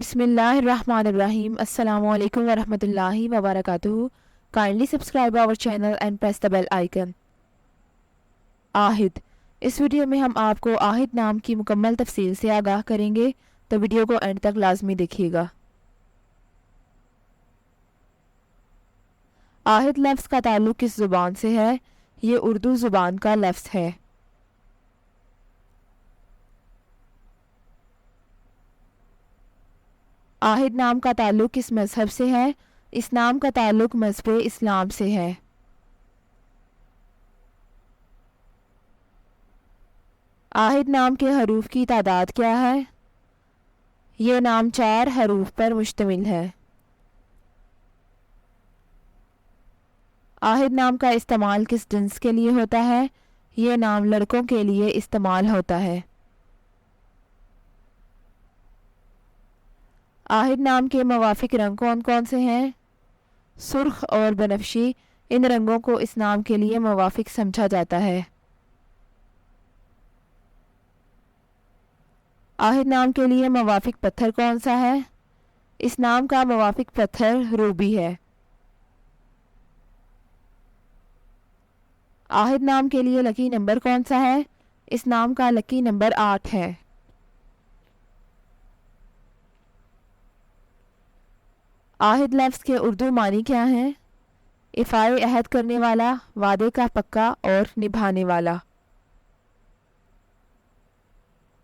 Bismillahirrahmanirrahim. Assalamu alaikum wa rahmatullahi wa barakatuh. Kindly subscribe our channel and press the bell icon. आहिद। इस video में हम आपको आहिद नाम की मुकम्मल तफसील से आगाह करेंगे, तो वीडियो को एंड तक लाजमी देखिएगा। आहिद लफ्ज़ का ताल्लुक़ किस ज़ुबान से है? ये उर्दू ज़ुबान का लफ्ज़ है। आहिद नाम का ताल्लुक़ किस मज़हब से है? इस नाम का ताल्लुक़ मज़हब इस्लाम से है। आहिद नाम के हरूफ की तादाद क्या है? ये नाम 4 हरूफ पर मुश्तमिल है। आहिद नाम का इस्तेमाल किस जिन्स के लिए होता है? ये नाम लड़कों के लिए इस्तेमाल होता है। आहिद नाम के मवाफिक रंग कौन कौन से हैं? सुर्ख और बनफशी, इन रंगों को इस नाम के लिए मवाफिक समझा जाता है। आहिद नाम के लिए मवाफिक पत्थर कौन सा है? इस नाम का मवाफिक पत्थर रूबी है। आहिद नाम के लिए लकी नंबर कौन सा है? इस नाम का लकी नंबर 8 है। आहिद लफ्ज़ के उर्दू मानी क्या हैं? इफ़ाए अहद करने वाला, वादे का पक्का और निभाने वाला।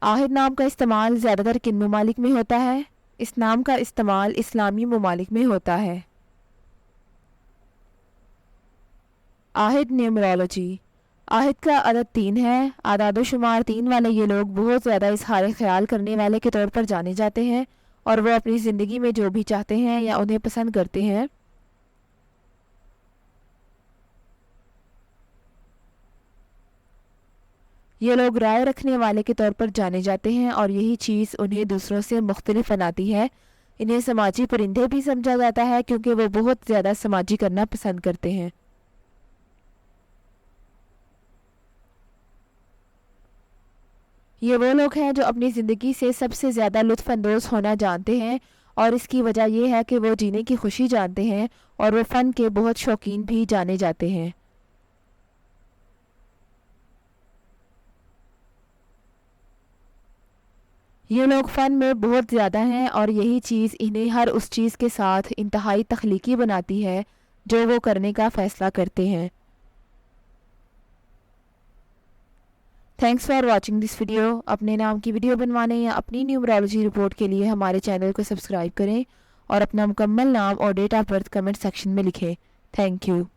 आहिद नाम का इस्तेमाल ज़्यादातर किन ममालिक में होता है? इस नाम का इस्तेमाल इस्लामी ममालिक में होता है। आहिद न्यूमरोलॉजी। आहिद का अदद 3 है। आदाद शुमार 3 वाले ये लोग बहुत ज़्यादा इज़हार ख्याल करने वाले के तौर पर जाने जाते हैं, और वो अपनी ज़िंदगी में जो भी चाहते हैं या उन्हें पसंद करते हैं ये लोग राय रखने वाले के तौर पर जाने जाते हैं, और यही चीज़ उन्हें दूसरों से मुख्तलिफ बनाती है। इन्हें समाजी परिंदे भी समझा जाता है, क्योंकि वो बहुत ज़्यादा समाजी करना पसंद करते हैं। ये वो लोग हैं जो अपनी ज़िंदगी से सबसे ज़्यादा लुत्फ़ अंदोज़ होना जानते हैं, और इसकी वजह यह है कि वो जीने की खुशी जानते हैं, और वो फ़न के बहुत शौकीन भी जाने जाते हैं। ये लोग फ़न में बहुत ज़्यादा हैं, और यही चीज़ इन्हें हर उस चीज़ के साथ इंतहाई तख्लीकी बनाती है जो वो करने का फ़ैसला करते हैं। Thanks for watching this video. अपने नाम की वीडियो बनवाने या अपनी न्यूमरोलॉजी रिपोर्ट के लिए हमारे चैनल को सब्सक्राइब करें, और अपना मुकम्मल नाम और date of birth comment section में लिखें। Thank you.